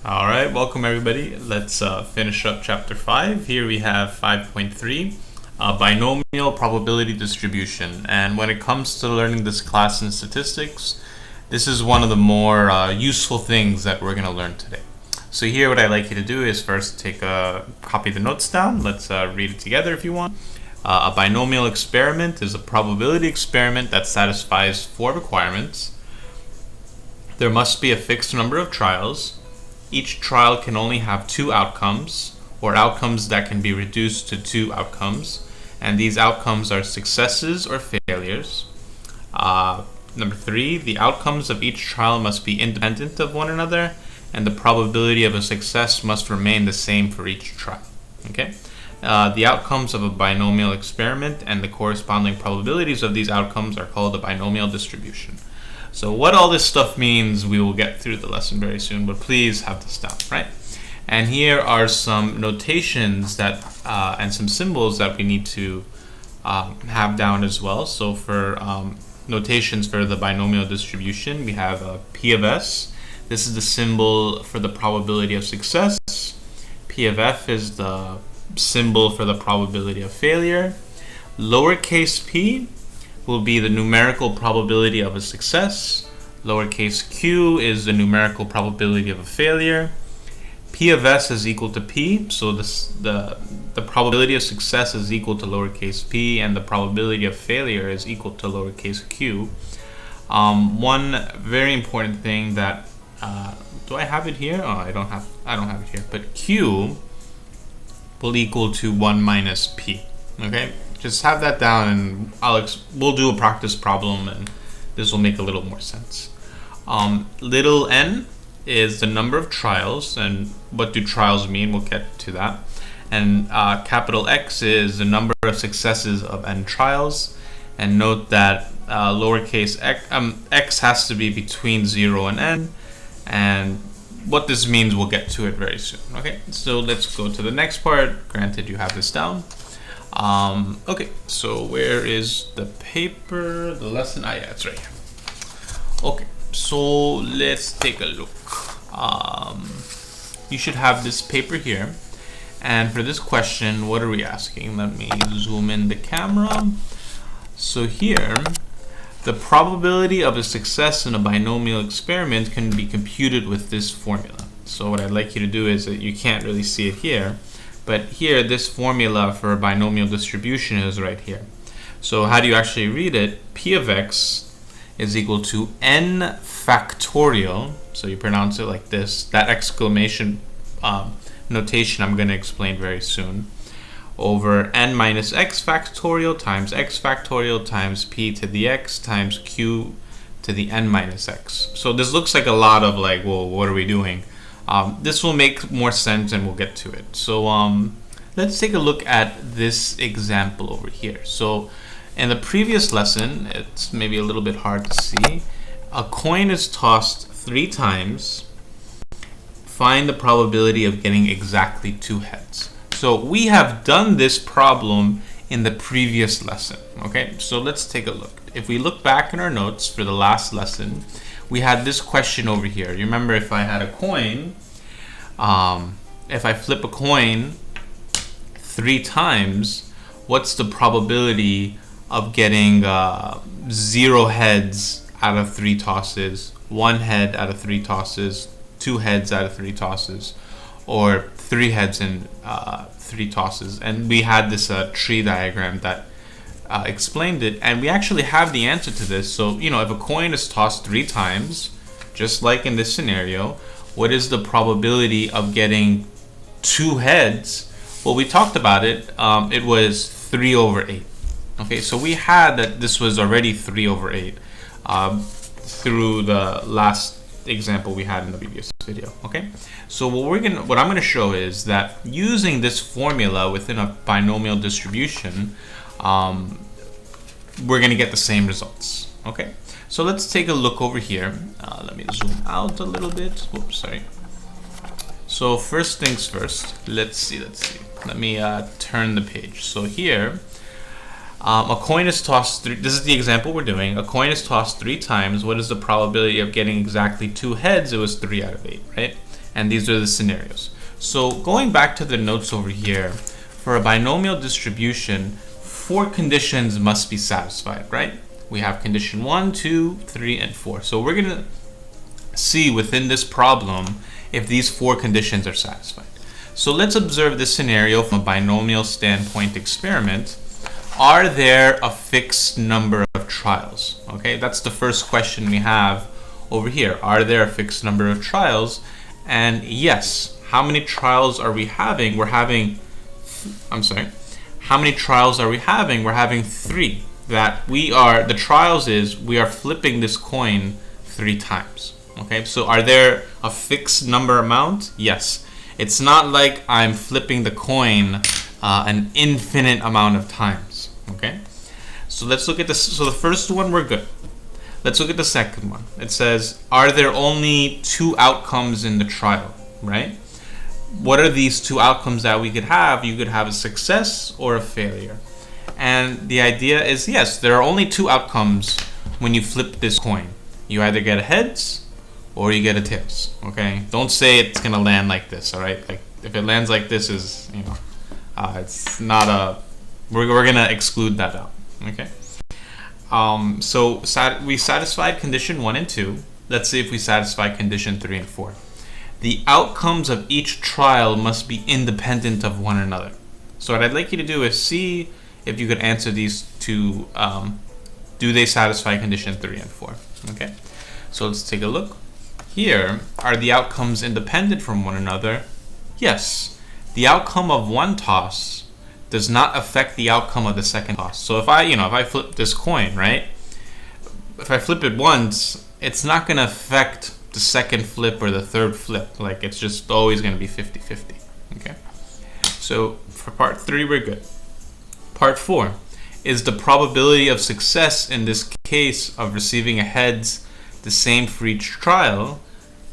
All right, welcome everybody. Let's finish up chapter 5. Here we have 5.3, binomial probability distribution. And when it comes to learning this class in statistics, this is one of the more useful things that we're going to learn today. So here what I'd like you to do is first copy the notes down. Let's read it together if you want. A binomial experiment is a probability experiment that satisfies 4 requirements. There must be a fixed number of trials. Each trial can only have 2 outcomes, or outcomes that can be reduced to 2 outcomes, and these outcomes are successes or failures. Number 3, the outcomes of each trial must be independent of one another, and the probability of a success must remain the same for each trial. Okay? The outcomes of a binomial experiment and the corresponding probabilities of these outcomes are called a binomial distribution. So what all this stuff means, we will get through the lesson very soon, but please have this down, right? And here are some notations that and some symbols that we need to have down as well. So for notations for the binomial distribution, we have P of S. This is the symbol for the probability of success. P of F is the symbol for the probability of failure. Lowercase p will be the numerical probability of a success. Lowercase q is the numerical probability of a failure. P of S is equal to p, so the probability of success is equal to lowercase p, and the probability of failure is equal to lowercase q. One very important thing that do I have it here? Oh, I don't have it here. But q will equal to 1 minus p. Okay. Just have that down, and we'll do a practice problem, and this will make a little more sense. Little n is the number of trials, and what do trials mean? We'll get to that. And capital X is the number of successes of n trials. And note that lowercase x has to be between 0 and n. And what this means, we'll get to it very soon. Okay, so let's go to the next part. Granted, you have this down. Okay, so where is the paper, the lesson? Yeah, it's right here. Okay, so let's take a look. You should have this paper here. And for this question, what are we asking? Let me zoom in the camera. So here, the probability of a success in a binomial experiment can be computed with this formula. So what I'd like you to do is that you can't really see it here, but here, this formula for a binomial distribution is right here. So how do you actually read it? P of x is equal to n factorial. So you pronounce it like this. That exclamation notation I'm going to explain very soon. Over n minus x factorial times p to the x times q to the n minus x. So this looks like a lot of like, well, what are we doing? This will make more sense, and we'll get to it. So let's take a look at this example over here. So in the previous lesson, it's maybe a little bit hard to see. A coin is tossed 3 times. Find the probability of getting exactly 2 heads. So we have done this problem in the previous lesson. Okay, so let's take a look. If we look back in our notes for the last lesson, we had this question over here. You remember, if I had a coin, if I flip a coin 3 times, what's the probability of getting 0 heads out of 3 tosses, 1 head out of 3 tosses, 2 heads out of 3 tosses, or 3 heads in 3 tosses? And we had this tree diagram that explained it, and we actually have the answer to this. So, you know, if a coin is tossed 3 times, just like in this scenario, what is the probability of getting 2 heads? Well, we talked about it. It was 3 over 8. Okay, so we had that this was already 3 over 8 through the last example we had in the previous video. Okay, so what I'm gonna show is that using this formula within a binomial distribution, we're gonna get the same results. Okay, so let's take a look over here. Let me zoom out a little bit. Whoops, sorry. So first things first, let's see. Let me turn the page. So here, A coin is tossed this is the example we're doing. A coin is tossed 3 times. What is the probability of getting exactly 2 heads? It was 3 out of 8, right? And these are the scenarios. So going back to the notes over here, for a binomial distribution, 4 conditions must be satisfied, right? We have condition 1, 2, 3, and 4. So we're going to see within this problem if these 4 conditions are satisfied. So let's observe this scenario from a binomial standpoint experiment. Are there a fixed number of trials? Okay, that's the first question we have over here. Are there a fixed number of trials? And yes. How many trials are we having? How many trials are we having? We're having 3. The trials is we are flipping this coin 3 times. Okay, so are there a fixed number amount? Yes. It's not like I'm flipping the coin an infinite amount of times. Okay, so let's look at this. So the first one, we're good. Let's look at the second one. It says, are there only 2 outcomes in the trial, right? What are these 2 outcomes that we could have? You could have a success or a failure. And the idea is, yes, there are only 2 outcomes when you flip this coin. You either get a heads or you get a tails, okay? Don't say it's gonna land like this, all right? Like, if it lands like this, it's not a, we're gonna exclude that out, okay? So we satisfied condition 1 and 2. Let's see if we satisfy condition 3 and 4. The outcomes of each trial must be independent of one another. So what I'd like you to do is see if you could answer these 2. Do they satisfy condition 3 and 4? Okay. So let's take a look. Here, are the outcomes independent from one another? Yes. The outcome of one toss does not affect the outcome of the second toss. So if I flip this coin, right? If I flip it once, it's not going to affect the second flip or the third flip. Like, it's just always going to be 50-50. Okay. So for part 3, we're good. Part 4 is the probability of success in this case of receiving a heads the same for each trial.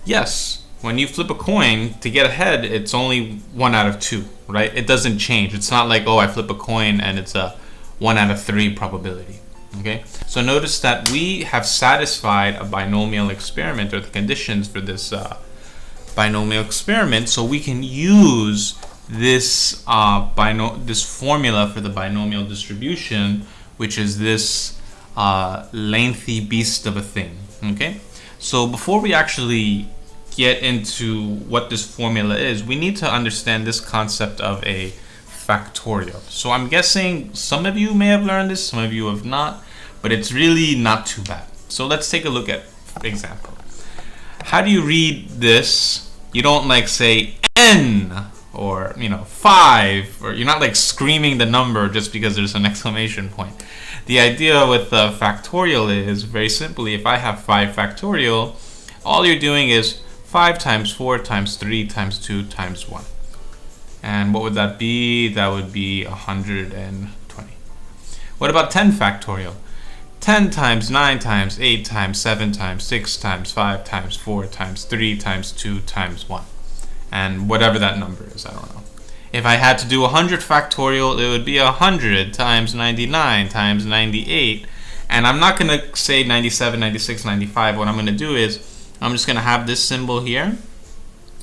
Yes. When you flip a coin to get a head, it's only 1 out of 2, right? It doesn't change. It's not like, oh, I flip a coin and it's a 1 out of 3 probability. Okay, so notice that we have satisfied a binomial experiment, or the conditions for this binomial experiment, so we can use this this formula for the binomial distribution, which is this lengthy beast of a thing. Okay, so before we actually get into what this formula is, we need to understand this concept of a factorial. So I'm guessing some of you may have learned this, some of you have not, but it's really not too bad. So let's take a look at example. How do you read this? You don't like say n or 5, or you're not like screaming the number just because there's an exclamation point. The idea with the factorial is very simply, if I have 5 factorial, all you're doing is 5 times 4 times 3 times 2 times 1. And what would that be? That would be 120. What about 10 factorial? 10 times 9 times 8 times 7 times 6 times 5 times 4 times 3 times 2 times 1. And whatever that number is, I don't know. If I had to do 100 factorial, it would be 100 times 99 times 98. And I'm not going to say 97, 96, 95. What I'm going to do is, I'm just going to have this symbol here,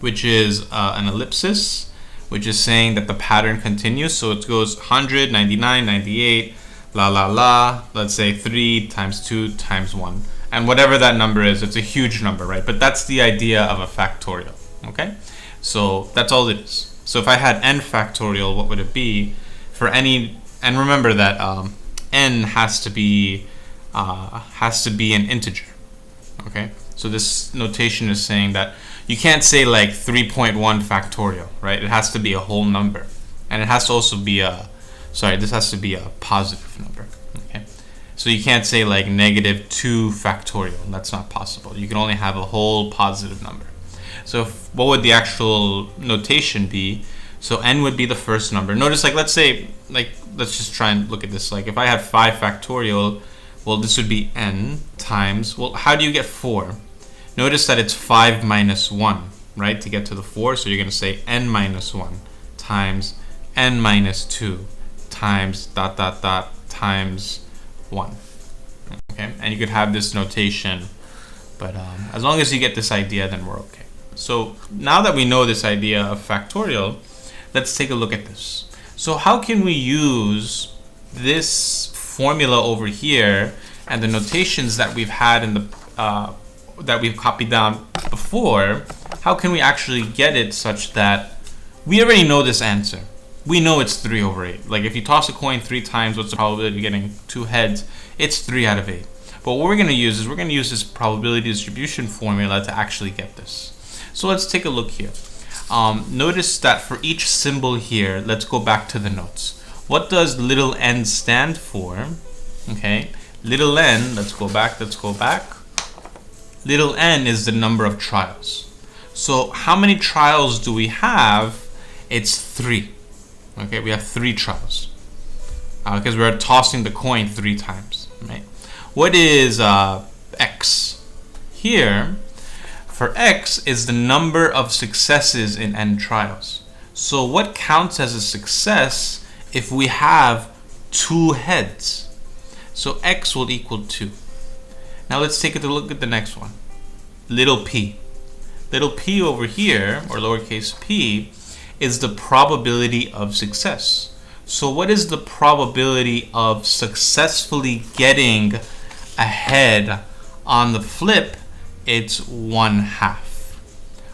which is an ellipsis, which is saying that the pattern continues. So it goes 100, 99, 98, la la la, let's say 3 times 2 times 1. And whatever that number is, it's a huge number, right? But that's the idea of a factorial, okay? So that's all it is. So if I had n factorial, what would it be? For any, and remember that n has to be an integer, okay? So this notation is saying that you can't say like 3.1 factorial, right? It has to be a whole number. And it has to also be this has to be a positive number, okay? So you can't say like -2 factorial. That's not possible. You can only have a whole positive number. So what would the actual notation be? So n would be the first number. Notice, like, let's just try and look at this. Like, if I had 5 factorial, well, this would be n times, well, how do you get 4? Notice that it's 5 minus 1, right, to get to the 4. So you're going to say n minus 1 times n minus 2 times ... times 1. Okay, and you could have this notation, but as long as you get this idea, then we're okay. So now that we know this idea of factorial, let's take a look at this. So how can we use this formula over here and the notations that we've had in the that we've copied down before? How can we actually get it such that we already know this answer? We know it's 3 over 8. Like if you toss a coin 3 times, what's the probability of getting 2 heads? It's 3 out of 8. But what we're going to use is we're going to use this probability distribution formula to actually get this. So let's take a look here. Notice that for each symbol here, let's go back to the notes. What does little n stand for? Okay, little n, let's go back. Little n is the number of trials. So how many trials do we have? It's 3. Okay, we have 3 trials because we're tossing the coin 3 times, right? What is x? Here, for x is the number of successes in n trials. So what counts as a success if we have 2 heads? So x will equal 2. Now let's take a look at the next one. Little p. Little p over here, or lowercase p, is the probability of success. So what is the probability of successfully getting ahead on the flip? It's 1/2.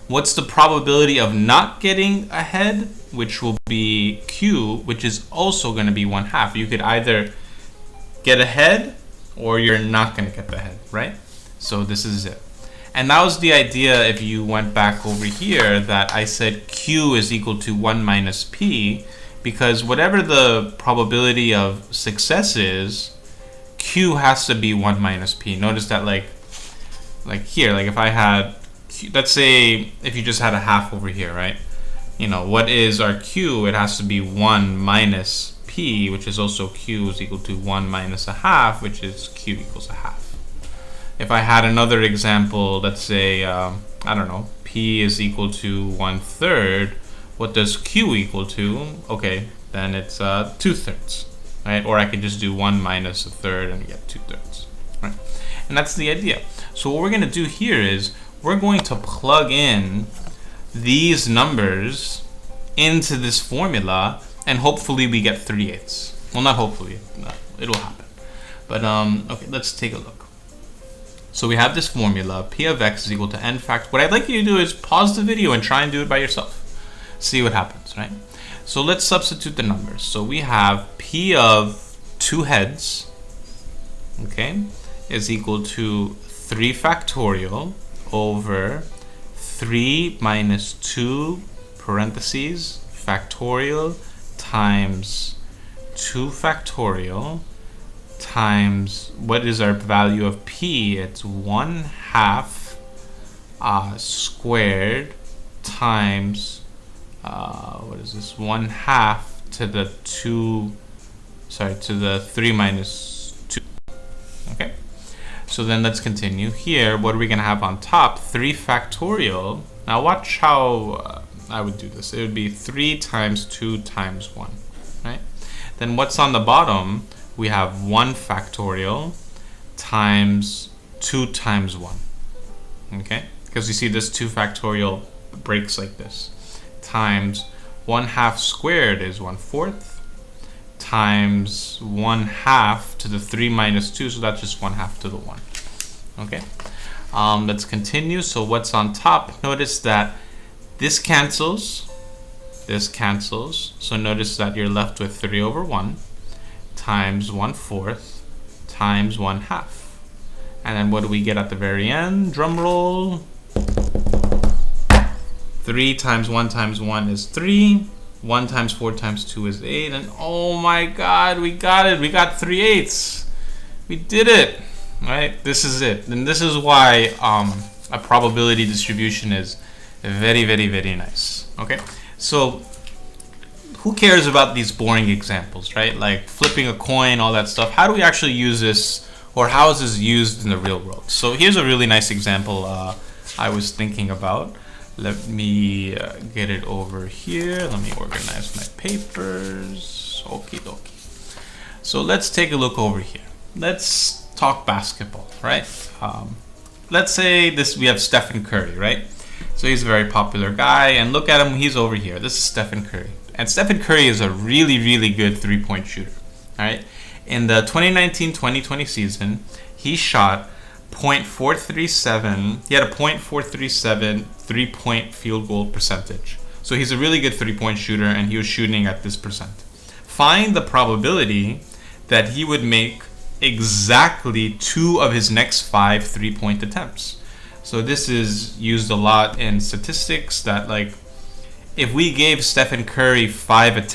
What's the probability of not getting ahead? Which will be q, which is also going to be 1/2. You could either get ahead or you're not going to get ahead, right? So this is it. And that was the idea if you went back over here that I said q is equal to 1 minus p, because whatever the probability of success is, q has to be 1 minus p. Notice that like here, like if I had, let's say if you just had a half over here, right? You know, what is our q? It has to be 1 minus p, which is also q is equal to 1 minus a half, which is q equals a half. If I had another example, let's say, I don't know, p is equal to 1/3, what does q equal to? Okay, then it's 2/3, right? Or I could just do 1 minus 1/3 and get 2/3, right? And that's the idea. So what we're going to do here is we're going to plug in these numbers into this formula, and hopefully we get 3/8. Well, not hopefully, no, it'll happen. But okay, let's take a look. So we have this formula, p of x is equal to n fact. What I'd like you to do is pause the video and try and do it by yourself. See what happens, right? So let's substitute the numbers. So we have p of 2 heads, okay, is equal to 3 factorial over 3 minus 2 parentheses factorial times 2 factorial times, what is our value of p? It's 1/2 squared times what is this? 1/2 to the 3 minus 2. Okay, so then let's continue here. What are we gonna have on top? 3 factorial. Now watch how I would do this. It would be 3 times 2 times 1, right? Then what's on the bottom? We have 1 factorial times 2 times 1, okay? Because you see this 2 factorial breaks like this, times 1/2 squared is 1/4, times 1/2 to the 3 minus 2, so that's just 1/2 to the 1, okay? Let's continue. So what's on top? Notice that this cancels, so notice that you're left with 3 over 1, times 1/4 times 1/2. And then what do we get at the very end? Drum roll. 3 times 1 times 1 is 3. 1 times 4 times 2 is 8. And oh my God, we got it. We got 3/8. We did it, right? This is it. And this is why a probability distribution is very, very, very nice. Okay, so who cares about these boring examples, right? Like flipping a coin, all that stuff. How do we actually use this, or how is this used in the real world? So here's a really nice example I was thinking about. Let me get it over here. Let me organize my papers. Okie dokie. So let's take a look over here. Let's talk basketball, right? Let's say we have Stephen Curry, right? So he's a very popular guy, and look at him, he's over here. This is Stephen Curry. And Stephen Curry is a really, really good three-point shooter, all right? In the 2019-2020 season, he shot .437. He had a .437 three-point field goal percentage. So he's a really good three-point shooter, and he was shooting at this percent. Find the probability that he would make exactly 2 of his next 5 three-point attempts. So this is used a lot in statistics, that like if we gave Stephen Curry 5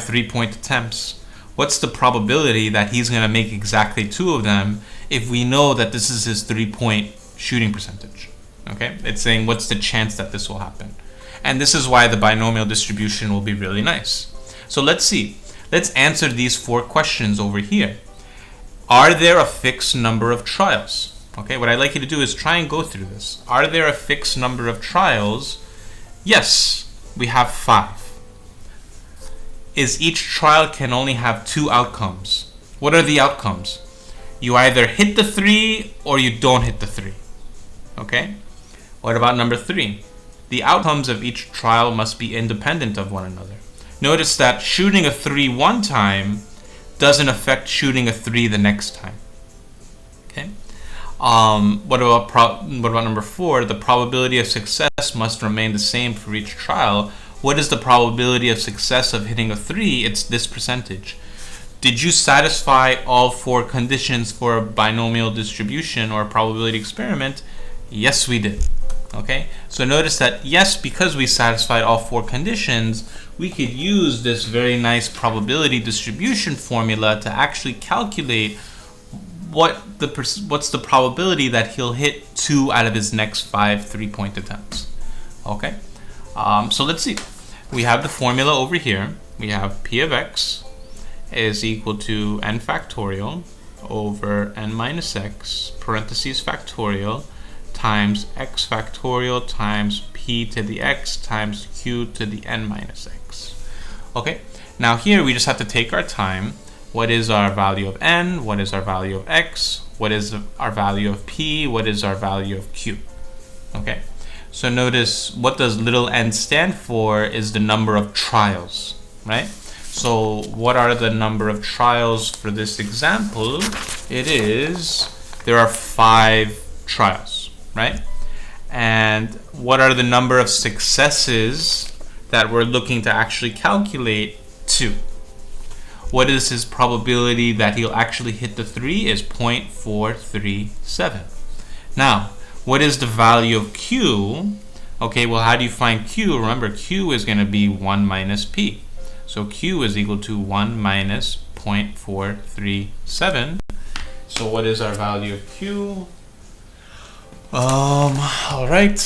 three-point attempts, what's the probability that he's going to make exactly 2 of them if we know that this is his three-point shooting percentage? Okay, it's saying what's the chance that this will happen. And this is why the binomial distribution will be really nice. So let's see. Let's answer these 4 questions over here. Are there a fixed number of trials? Okay, what I'd like you to do is try and go through this. Are there a fixed number of trials? Yes, we have 5. Is each trial can only have 2 outcomes? What are the outcomes? You either hit the 3 or you don't hit the 3. Okay? What about number 3? The outcomes of each trial must be independent of one another. Notice that shooting a 3 one time doesn't affect shooting a 3 the next time. Okay? What about number 4? The probability of success must remain the same for each trial. What is the probability of success of hitting a 3? It's this percentage. Did you satisfy all 4 conditions for a binomial distribution or a probability experiment? Yes, we did. Okay, so notice that yes, because we satisfied all 4 conditions, we could use this very nice probability distribution formula to actually calculate what's the probability that he'll hit 2 out of his next 5 three-point attempts. Okay, so let's see. We have the formula over here. We have P of x is equal to n factorial over n minus x parentheses factorial times x factorial times p to the x times q to the n minus x. Okay, now here we just have to take our time. What is our value of n? What is our value of x? What is our value of p? What is our value of q? Okay, so notice what does little n stand for is the number of trials, right? So what are the number of trials for this example? There are 5 trials, right? And what are the number of successes that we're looking to actually calculate? 2. What is his probability that he'll actually hit the 3 is 0.437. Now, what is the value of q? Okay, well, how do you find q? Remember, q is going to be 1 minus p. So q is equal to 1 minus 0.437. So what is our value of q? All right.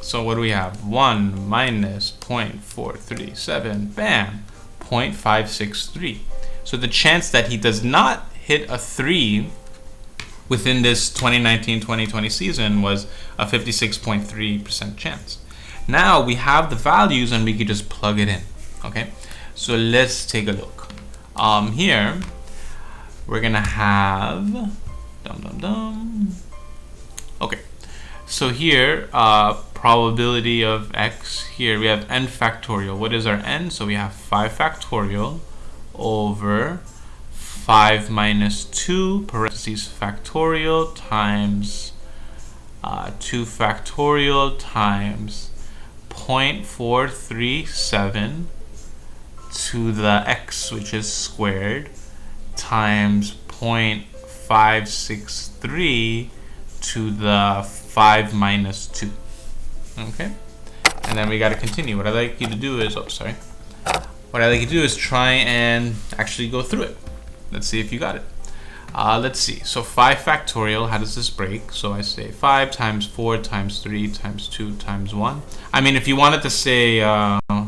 So what do we have? 1 minus 0.437, bam, 0.563. So the chance that he does not hit a 3 within this 2019-2020 season was a 56.3% chance. Now we have the values and we can just plug it in. Okay, so let's take a look. Here we're gonna have okay, so here probability of x, here we have n factorial. What is our n? So we have 5 factorial over 5 minus 2 parentheses factorial times 2 factorial times 0.437 to the x, which is squared, times 0.563 to the 5 minus 2. Okay, and then we got to continue. What I'd like you to do is, What I'd like you to do is try and actually go through it. Let's see if you got it. Let's see. So 5 factorial, how does this break? So I say 5 times 4 times 3 times 2 times 1. I mean, if you wanted to say,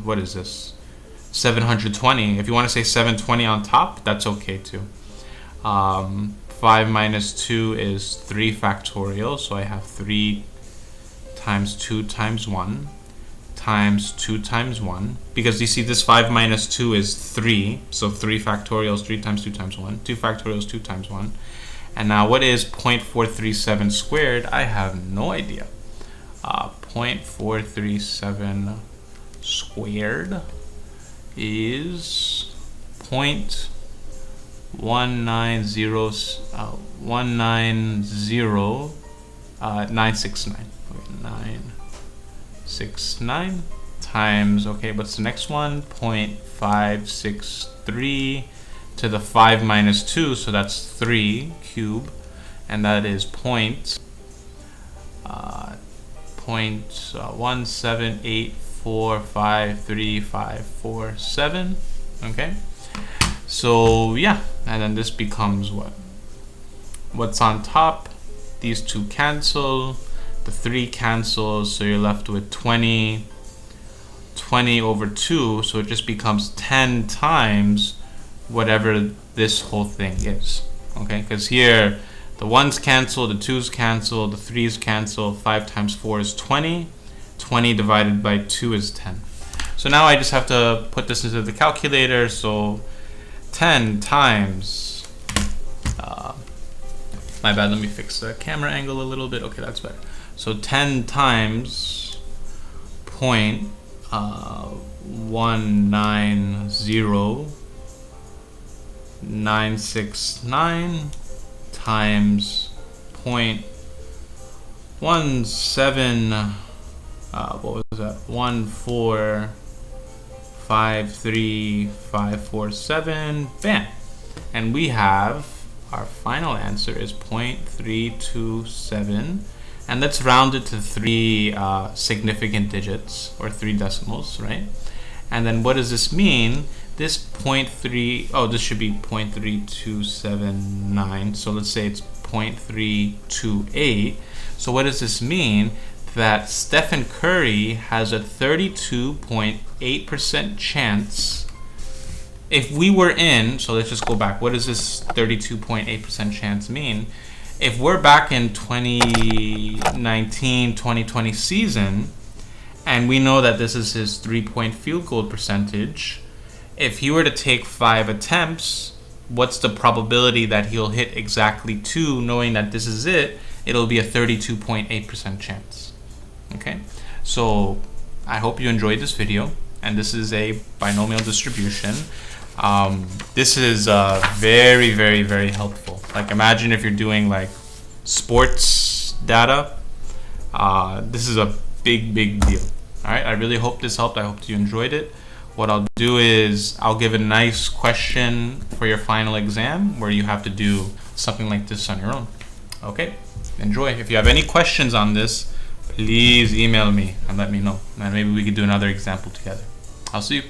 what is this? 720. If you want to say 720 on top, that's okay too. 5 minus 2 is 3 factorial. So I have 3 times 2 times 1 times 2 times 1, because you see this 5 minus 2 is 3, so 3 factorial is 3 times 2 times 1, 2 factorial is 2 times 1. And now what is 0.437 squared? I have no idea. 0.437 squared is 969. 969 times, okay, what's the next one? 0.563 to the 5 minus 2, so that's 3 cube, and that is 0.178453547. Okay, so yeah, and then this becomes what? What's on top? These two cancel, the 3 cancels, so you're left with 20 over 2, so it just becomes 10 times whatever this whole thing is. Okay, because here the 1's cancel, the 2's cancel, the 3's cancel. 5 times 4 is 20. 20 divided by 2 is 10. So now I just have to put this into the calculator. So 10 times, my bad, let me fix the camera angle a little bit. Okay, that's better. So 10 times 0.190969 times 0.17, what was that? 1453547. Bam! And we have our final answer is 0.327, and let's round it to 3 significant digits, or 3 decimals, right? And then what does this mean? This 0.3, oh, this should be 0.3279, so let's say it's 0.328. So what does this mean? That Stephen Curry has a 32.8% chance. If we were in, so let's just go back. What does this 32.8% chance mean? If we're back in 2019-2020 season, and we know that this is his 3-point field goal percentage, if he were to take 5 attempts, what's the probability that he'll hit exactly 2, knowing that this is it? It'll be a 32.8% chance. Okay, so I hope you enjoyed this video, and this is a binomial distribution. This is very, very, very helpful. Like, imagine if you're doing like sports data. This is a big deal. All right, I really hope this helped. I hope you enjoyed it. What I'll do is I'll give a nice question for your final exam where you have to do something like this on your own. Okay, enjoy. If you have any questions on this, please email me and let me know, and maybe we could do another example together. I'll see you.